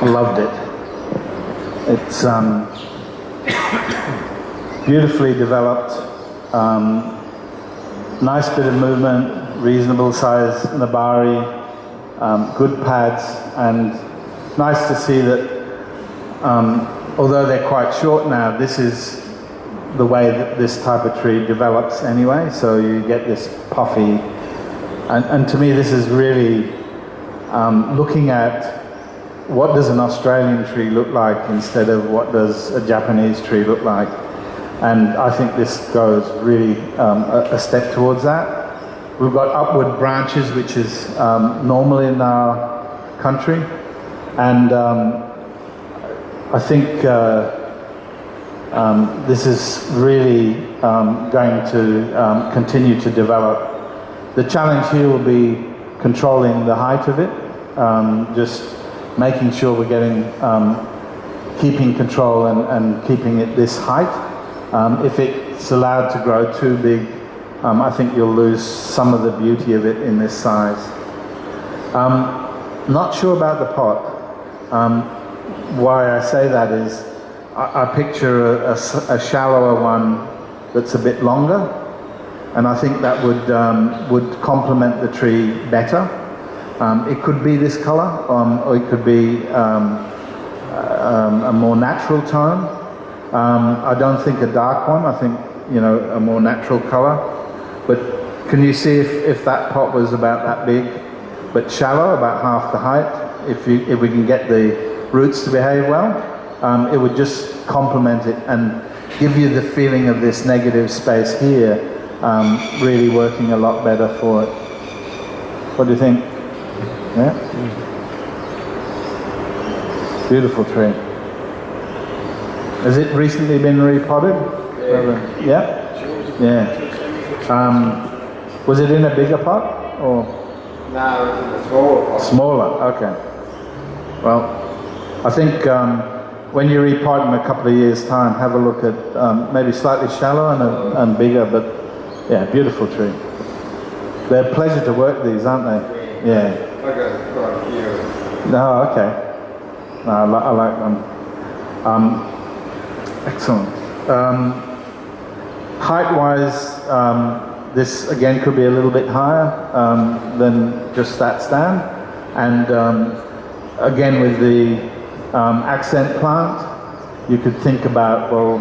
loved it. It's beautifully developed, nice bit of movement, reasonable size nabari, good pads, and nice to see that although they're quite short now, this is the way that this type of tree develops anyway, so you get this puffy, and to me this is really looking at what does an Australian tree look like instead of what does a Japanese tree look like. And I think this goes really a step towards that. We've got upward branches, which is normal in our country, and I think this is really going to continue to develop. The challenge here will be controlling the height of it, just making sure we're getting, keeping control and keeping it this height. If it's allowed to grow too big, I think you'll lose some of the beauty of it in this size. Not sure about the pot. Why I say that is, I picture a shallower one that's a bit longer, and I think that would complement the tree better. It could be this color, or it could be a more natural tone. I don't think a dark one. I think, you know, a more natural color. But can you see if that pot was about that big, but shallow, about half the height? If we can get the roots to behave well, it would just complement it and give you the feeling of this negative space here, really working a lot better for it. What do you think? Yeah? Beautiful tree. Has it recently been repotted? Yeah? Yeah. Was it in a bigger pot? Or? No, it was in a smaller pot. Smaller, okay. Well, I think when you repot in a couple of years' time, have a look at maybe slightly shallower and bigger, but yeah, beautiful tree. They're a pleasure to work these, aren't they? Yeah. I got quite a few. No, okay. No, I like them. Excellent. Height-wise, this again could be a little bit higher than just that stand, and again with the accent plant, you could think about, well,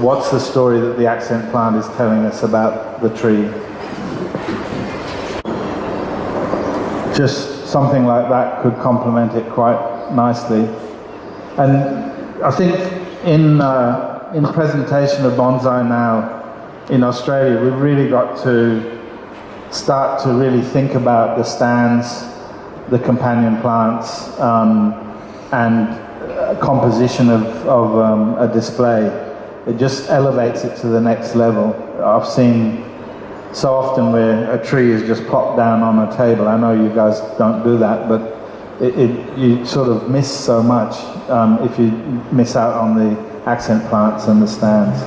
what's the story that the accent plant is telling us about the tree? Just something like that could complement it quite nicely. And I think in presentation of bonsai now in Australia, we've really got to start to really think about the stands, the companion plants, and composition of a display. It just elevates it to the next level. I've seen so often where a tree is just plopped down on a table. I know you guys don't do that, but you sort of miss so much if you miss out on the accent plants and the stands.